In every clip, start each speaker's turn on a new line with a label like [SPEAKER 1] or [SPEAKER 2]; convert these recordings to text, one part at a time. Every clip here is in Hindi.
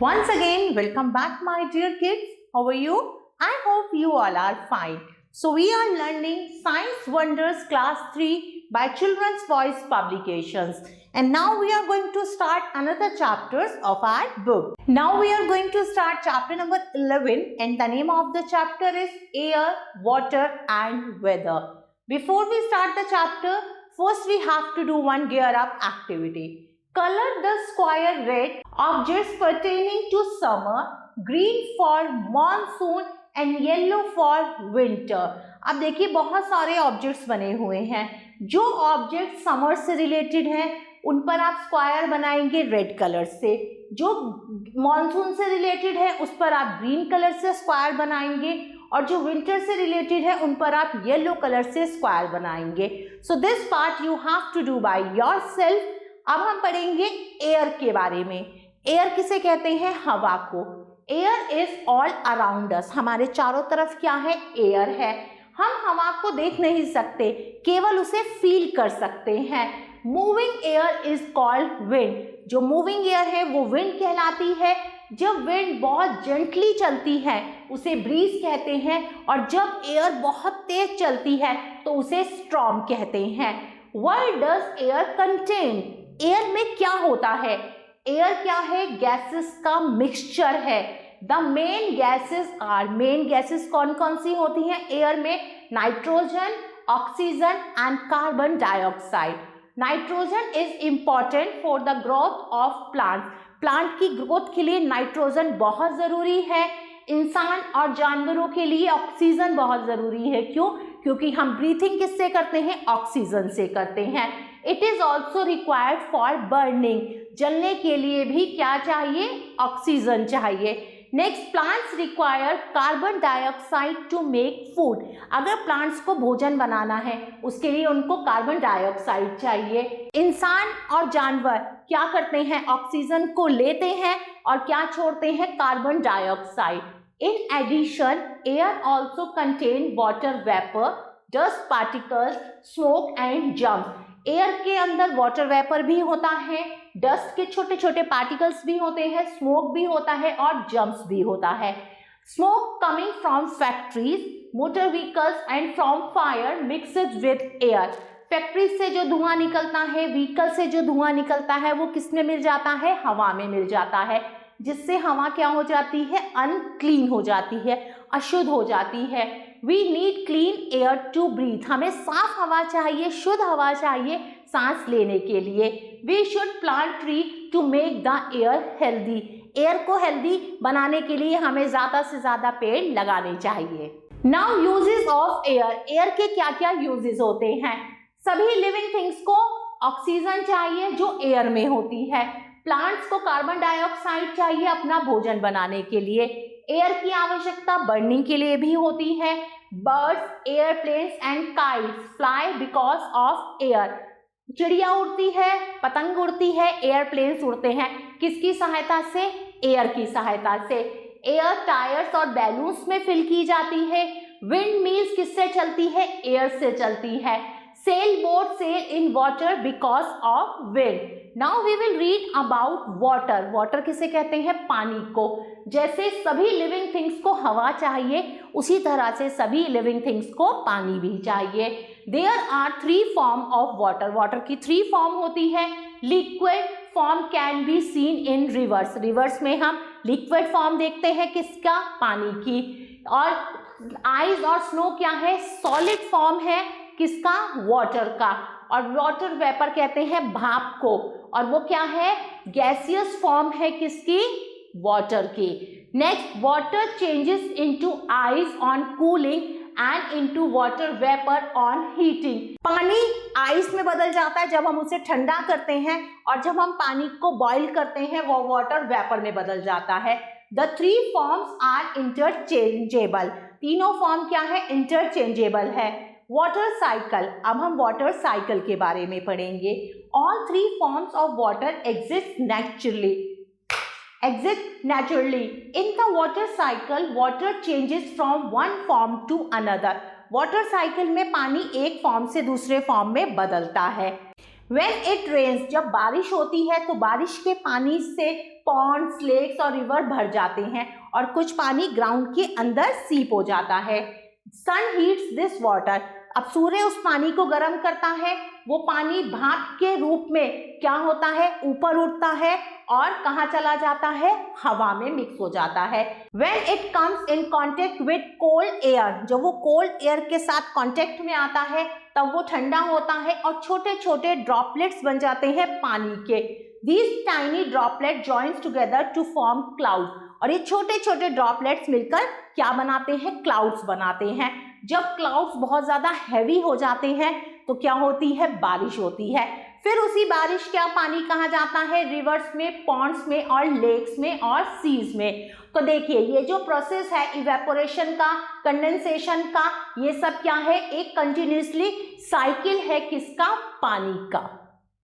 [SPEAKER 1] Once again, welcome back my dear kids. How are you? I hope you all are fine. So we are learning Science Wonders Class 3 by Children's Voice Publications. And now we are going to start another chapters of our book. Now we are going to start chapter number 11 and the name of the chapter is Air, Water and Weather. Before we start the chapter, first we have to do one gear up activity. Color the square red objects pertaining to summer, green for monsoon and yellow for winter. अब देखिए बहुत सारे ऑब्जेक्ट्स बने हुए हैं. जो ऑब्जेक्ट समर से रिलेटेड हैं उन पर आप स्क्वायर बनाएंगे रेड कलर से. जो मॉनसून से रिलेटेड है उस पर आप ग्रीन कलर से स्क्वायर बनाएंगे और जो विंटर से रिलेटेड है उन पर आप येलो कलर से स्क्वायर बनाएंगे. So this part you have to do by yourself. अब हम पढ़ेंगे एयर के बारे में. एयर किसे कहते हैं? हवा को. Air is all around us. हमारे चारों तरफ क्या है? एयर है. हम हवा को देख नहीं सकते, केवल उसे फील कर सकते हैं. Moving air is called wind. जो मूविंग एयर है वो विंड कहलाती है. जब विंड बहुत जेंटली चलती है उसे ब्रीज कहते हैं और जब एयर बहुत तेज चलती है तो उसे स्टॉर्म कहते हैं. What does air contain? Air में क्या होता है? एयर क्या है? गैसेस का मिक्सचर है. The main gases are, main gases कौन कौन सी होती हैं एयर में? Nitrogen, oxygen and carbon dioxide. Nitrogen is important for the growth of plants. Plant की ग्रोथ के लिए नाइट्रोजन बहुत जरूरी है. इंसान और जानवरों के लिए ऑक्सीजन बहुत जरूरी है. क्यों? क्योंकि हम ब्रीथिंग किससे करते हैं? ऑक्सीजन से करते हैं. It is also required for burning. जलने के लिए भी क्या चाहिए? ऑक्सीजन चाहिए. Next, plants require carbon dioxide to make food. अगर प्लांट्स को भोजन बनाना है उसके लिए उनको कार्बन डाइऑक्साइड चाहिए. इंसान और जानवर क्या करते हैं? ऑक्सीजन को लेते हैं और क्या छोड़ते हैं? Carbon dioxide. In addition, air also contain water vapor, dust particles, smoke and germs. Air के अंदर वाटर वेपर भी होता है, डस्ट के छोटे छोटे पार्टिकल्स भी होते हैं, स्मोक भी होता है और जर्म्स भी होता है. Smoke coming from factories, motor vehicles and from fire mixed with air. Factories से जो धुआं निकलता है, व्हीकल से जो धुआं निकलता है वो किस में मिल जाता है? हवा में मिल जाता है. जिससे हवा क्या हो जाती है? अनक्लीन हो जाती है, अशुद्ध हो जाती है. We need clean air to breathe. हमें साफ हवा चाहिए, शुद्ध हवा चाहिए सांस लेने के लिए. We should plant tree to make the air healthy. Air को हेल्दी बनाने के लिए हमें ज़्यादा से ज़्यादा पेड़ लगाने चाहिए. Now uses of air. Air के क्या क्या यूजेस होते हैं? सभी लिविंग थिंग्स को ऑक्सीजन चाहिए जो एयर में होती है. प्लांट्स को कार्बन डाइऑक्साइड चाहिए अपना भोजन बनाने के लिए. एयर की आवश्यकता बर्निंग के लिए भी होती है. Birds, airplanes and kites fly because of air. चिड़िया उड़ती है, पतंग उड़ती है, एयरप्लेन्स उड़ते हैं. किसकी सहायता से? एयर की सहायता से. एयर टायर्स और बैलून्स में फिल की जाती है. विंड मिल्स किससे चलती है? एयर से चलती है. Sail boat sail in water because of wind. Now we will read about water. Water किसे कहते हैं? पानी को. जैसे सभी लिविंग थिंग्स को हवा चाहिए उसी तरह से सभी लिविंग थिंग्स को पानी भी चाहिए. There are 3 form of water. Water की 3 फॉर्म होती है. Liquid form can be seen in rivers. Rivers में हम लिक्विड फॉर्म देखते हैं किसका? पानी की. और आइस और स्नो क्या है? सॉलिड फॉर्म है किसका? वाटर का. और वाटर वेपर कहते हैं भाप को. और वो क्या है? गैसियस फॉर्म है किसकी? वाटर की. Next, water changes into ice on cooling and into water vapour on heating. पानी आइस में बदल जाता है जब हम उसे ठंडा करते हैं और जब हम पानी को बॉईल करते हैं वो वाटर वेपर में बदल जाता है. The 3 forms are interchangeable. तीनों फॉर्म क्या है? इंटरचेंजेबल है. Water cycle. अब हम वाटर साइकिल के बारे में पढ़ेंगे. All 3 forms of water exist naturally. In the water cycle, water changes from one form to another. Water cycle में पानी एक फॉर्म से दूसरे फॉर्म में बदलता है. When it rains, जब बारिश होती है तो बारिश के पानी से पॉन्ड्स, लेक्स और रिवर भर जाते हैं और कुछ पानी ग्राउंड के अंदर सीप हो जाता है। सन हीट्स दिस वाटर, अब सूर्य उस पानी को गर्म करता है, वो पानी भाप के रूप में क्या होता है, ऊपर उठता है और कहाँ चला जाता है, हवा में मिक्स हो जाता है। When it comes in contact with cold air, जब वो कोल्ड एयर के साथ कांटेक्ट में आता है तब वो ठंडा होता है और छोटे छोटे ड्रॉपलेट्स बन जाते हैं पानी के। These tiny droplets joins together to form cloud, और ये छोटे छोटे ड्रॉपलेट्स मिलकर क्या बनाते हैं, क्लाउड्स बनाते हैं। जब क्लाउड्स बहुत ज्यादा हैवी हो जाते हैं तो क्या होती है, बारिश होती है। फिर उसी बारिश का पानी कहाँ जाता है, रिवर्स में, पॉन्ड्स में और लेक्स में और सीज में। तो देखिए ये जो प्रोसेस है इवेपोरेशन का, कंडेंसेशन का, ये सब क्या है, एक कंटिन्यूसली साइकिल है, किसका, पानी का।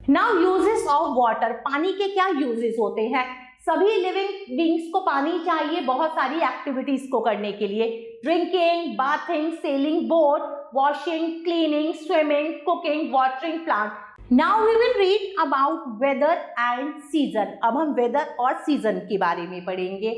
[SPEAKER 1] नाउ यूजेस ऑफ वाटर, पानी के क्या यूजेस होते हैं। सभी लिविंग बींग्स को पानी चाहिए बहुत सारी एक्टिविटीज को करने के लिए, drinking, bathing, sailing boat, washing, cleaning, swimming, cooking, watering plant. Now we will read about weather and season. अब हम वेदर और सीजन के बारे में पढ़ेंगे।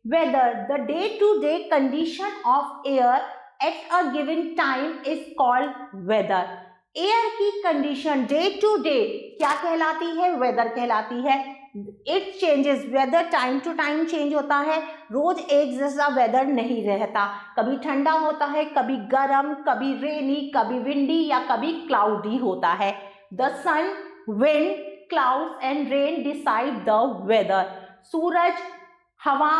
[SPEAKER 1] Weather, the day to day condition of air at a given time is called weather. Air की कंडीशन डे टू डे क्या कहलाती है, वेदर कहलाती है। It changes, weather time to time change होता है, रोज एक जैसा वेदर नहीं रहता, कभी ठंडा होता है, कभी गर्म, कभी रेनी, कभी विंडी या कभी क्लाउडी होता है। The sun, wind, clouds and rain decide the weather. सूरज, हवा,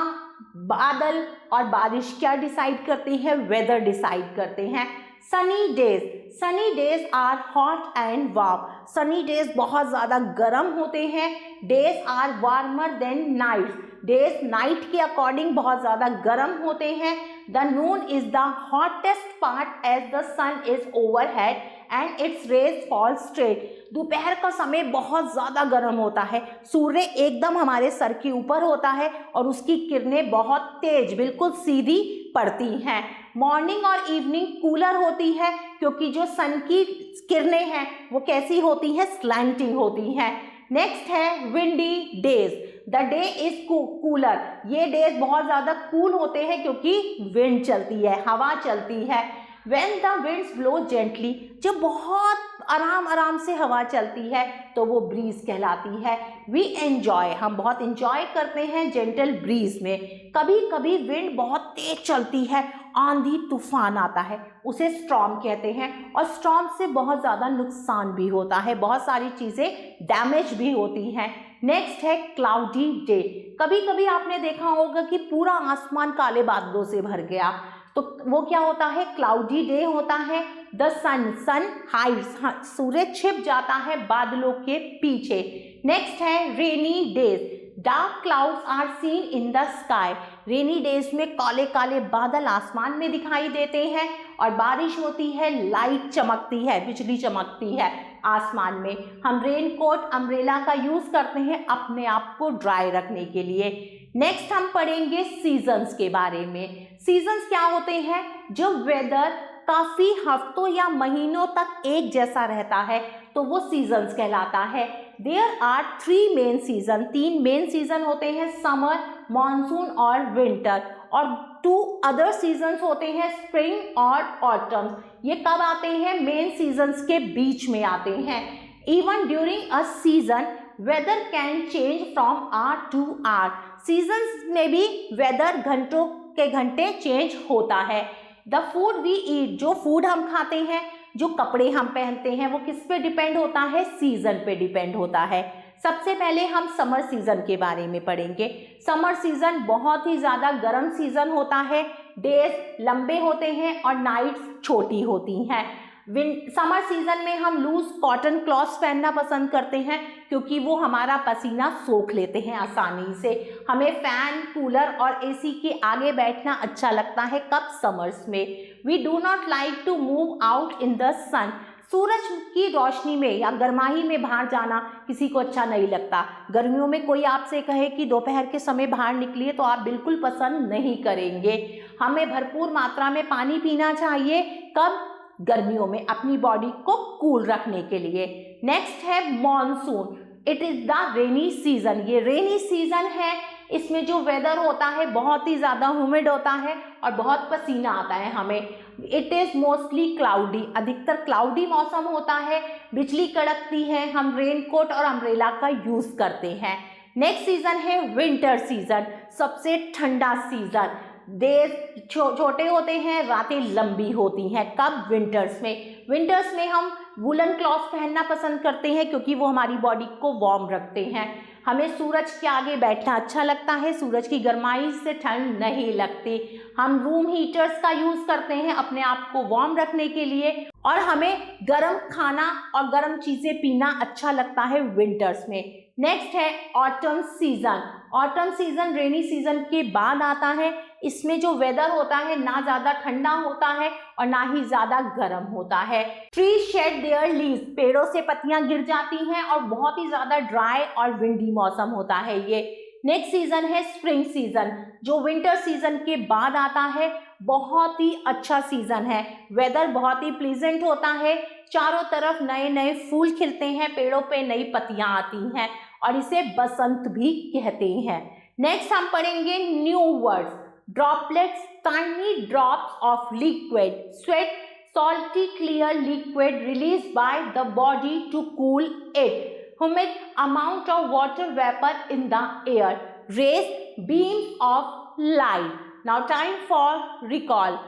[SPEAKER 1] बादल और बारिश क्या डिसाइड करते हैं, वेदर डिसाइड करते हैं। Sunny days, sunny days are hot and warm. Sunny days बहुत ज़्यादा गर्म होते हैं, days are warmer than nights. Days night के अकॉर्डिंग बहुत ज़्यादा गर्म होते हैं। The noon is the hottest part as the sun is overhead and its rays fall straight. दोपहर का समय बहुत ज़्यादा गर्म होता है, सूर्य एकदम हमारे सर के ऊपर होता है और उसकी किरणें बहुत तेज बिल्कुल सीधी पड़ती हैं। मॉर्निंग और इवनिंग कूलर होती है क्योंकि जो सन की किरणें हैं वो कैसी होती हैं, स्लैंटिंग होती हैं। नेक्स्ट है windy days, the day is cooler. ये डेज बहुत ज़्यादा कूल होते हैं क्योंकि विंड चलती है, हवा चलती है। When the winds blow gently, जब बहुत आराम आराम से हवा चलती है तो वो ब्रीज कहलाती है। We enjoy, हम बहुत इंजॉय करते हैं जेंटल ब्रीज में। कभी कभी विंड बहुत तेज चलती है, आंधी तूफान आता है, उसे स्टॉर्म कहते हैं और स्टॉर्म से बहुत ज़्यादा नुकसान भी होता है, बहुत सारी चीज़ें डैमेज भी होती हैं। नेक्स्ट है क्लाउडी डे। कभी कभी आपने देखा होगा कि पूरा आसमान काले बादलों से भर गया, तो वो क्या होता है, क्लाउडी डे होता है। द सन हाइड्स, सूर्य छिप जाता है बादलों के पीछे। नेक्स्ट है rainy days, dark clouds are seen in the sky. Rainy days में काले काले बादल आसमान में दिखाई देते हैं और बारिश होती है, लाइट चमकती है, बिजली चमकती है आसमान में। हम रेनकोट, अम्ब्रेला का यूज करते हैं अपने आप को ड्राई रखने के लिए। नेक्स्ट हम पढ़ेंगे सीजन्स के बारे में। सीजन्स क्या होते हैं, जब वेदर काफी हफ्तों या महीनों तक एक जैसा रहता है तो वो सीजन्स कहलाता है। There are 3 main season, 3 main season होते हैं, समर, मानसून और विंटर, और 2 अदर सीजन्स होते हैं, स्प्रिंग और ऑटम। ये कब आते हैं, मेन सीजन्स के बीच में आते हैं। Even during a season weather can change from hour to hour. Seasons में भी वेदर घंटों के घंटे चेंज होता है। द फूड वी ईट, जो फूड हम खाते हैं, जो कपड़े हम पहनते हैं, वो किस पे डिपेंड होता है, सीजन पे डिपेंड होता है। सबसे पहले हम समर सीजन के बारे में पढ़ेंगे। समर सीजन बहुत ही ज़्यादा गर्म सीजन होता है, डेज लंबे होते हैं और नाइट्स छोटी होती हैं। समर सीजन में हम लूज कॉटन क्लॉथ्स पहनना पसंद करते हैं क्योंकि वो हमारा पसीना सोख लेते हैं आसानी से। हमें फैन, कूलर और एसी के आगे बैठना अच्छा लगता है कब, समर्स में। We do not like to move out in the sun. सूरज की रोशनी में या गर्माही में बाहर जाना किसी को अच्छा नहीं लगता। गर्मियों में कोई आपसे कहे कि दोपहर के समय बाहर निकलिए तो आप बिल्कुल पसंद नहीं करेंगे। हमें भरपूर मात्रा में पानी पीना चाहिए, कब, गर्मियों में अपनी बॉडी को कूल रखने के लिए। नेक्स्ट है monsoon, it is the rainy season. ये रेनी सीजन है, इसमें जो वेदर होता है बहुत ही ज़्यादा ह्यूमिड होता है और बहुत पसीना आता है हमें। इट इज़ मोस्टली क्लाउडी, अधिकतर क्लाउडी मौसम होता है, बिजली कड़कती है, हम रेनकोट और अम्ब्रेला का यूज़ करते हैं। नेक्स्ट सीजन है विंटर सीजन, सबसे ठंडा सीजन। डेज छोटे होते हैं, रातें लंबी होती हैं। कब? विंटर्स में। विंटर्स में हम वुलन क्लॉथ पहनना पसंद करते हैं क्योंकि वो हमारी बॉडी को वार्म रखते हैं। हमें सूरज के आगे बैठना अच्छा लगता है, सूरज की गर्माई से ठंड नहीं लगती। हम रूम हीटर्स का यूज़ करते हैं अपने आप को वार्म रखने के लिए, और हमें गर्म खाना और गर्म चीज़ें पीना अच्छा लगता है विंटर्स में। नेक्स्ट है autumn season. Autumn season rainy season के बाद आता है। इसमें जो वेदर होता है ना ज़्यादा ठंडा होता है और ना ही ज़्यादा गर्म होता है। ट्री शेड देयर लीव्स, पेड़ों से पत्तियां गिर जाती हैं और बहुत ही ज़्यादा ड्राई और विंडी मौसम होता है ये। नेक्स्ट सीजन है स्प्रिंग सीजन, जो विंटर सीजन के बाद आता है। बहुत ही अच्छा सीजन है, वेदर बहुत ही प्लीजेंट होता है, चारों तरफ नए नए फूल खिलते हैं, पेड़ों पे नई पत्तियां आती हैं और इसे बसंत भी कहते हैं। नेक्स्ट हम पढ़ेंगे new words. Droplets, tiny drops of liquid sweat, salty clear liquid released by the body to cool it, humid amount of water vapor in the air, rays, beams of light. Now time for recall.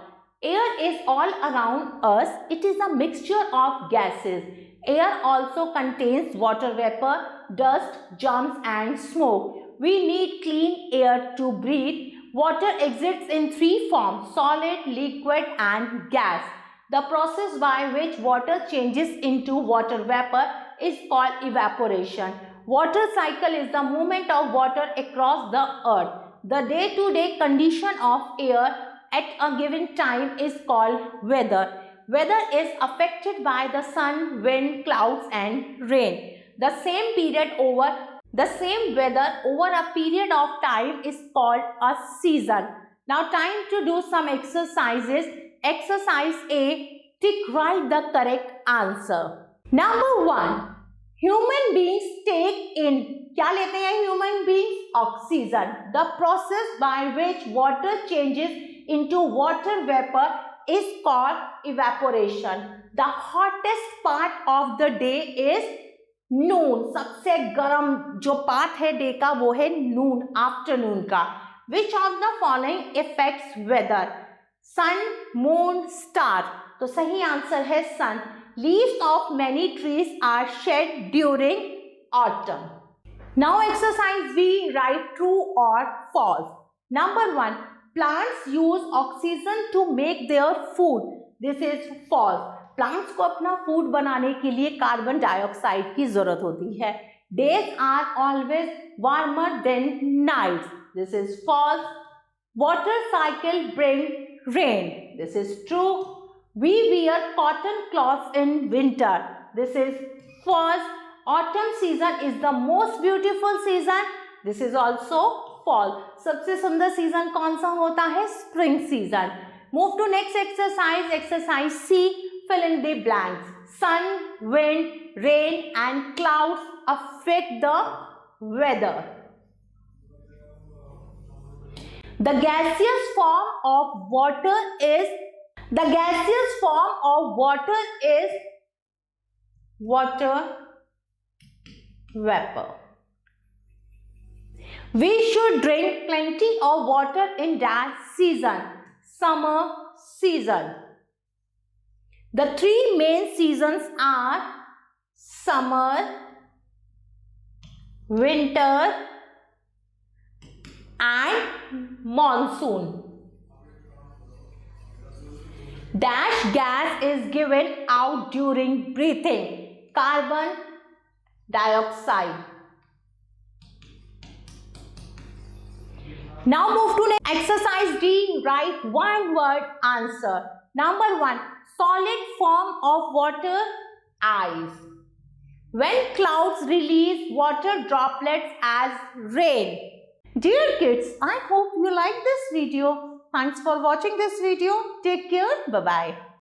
[SPEAKER 1] Air is all around us. It is a mixture of gases. Air also contains water vapor, dust, germs and smoke. We need clean air to breathe. Water exists in three forms: solid, liquid and gas. The process by which water changes into water vapor is called evaporation. Water cycle is the movement of water across the earth. The day-to-day condition of air at a given time is called weather. Weather is affected by the sun, wind, clouds and rain. The same weather over a period of time is called a season. Now time to do some exercises. Exercise A, tick right the correct answer. Number 1, human beings take in, क्या लेते हैं human beings? Oxygen. The process by which water changes into water vapor is called evaporation. The hottest part of the day is noon. सबसे गर्म जो पार्ट है डे का वो है noon, आफ्टरनून का. Which of the following affects weather? Sun, moon, star. तो सही आंसर है sun. Leaves of many trees are shed during autumn. Now exercise B, right true और false. Number 1, plants use oxygen to make their food. This is false. Plants को अपना फूड बनाने के लिए कार्बन डाइऑक्साइड की जरूरत होती है. Days are always warmer than nights. This is falls. Water cycle bring rain. This is true. We wear cotton cloths in winter. This is false. Autumn season is the most beautiful season. This is also false. सबसे सुंदर सीजन कौन सा होता है? Spring season. Move to next exercise. Exercise C. Fill in the blanks. Sun, wind, rain and clouds affect the weather. The gaseous form of water is water vapor. We should drink plenty of water in that season, summer season. The three main seasons are summer, winter and monsoon. Dash gas is given out during breathing. Carbon dioxide. Now move to exercise D. Write one word answer. Number 1, solid form of water, ice. When clouds release water droplets as rain. Dear kids, I hope you like this video. Thanks for watching this video. Take care. Bye-bye.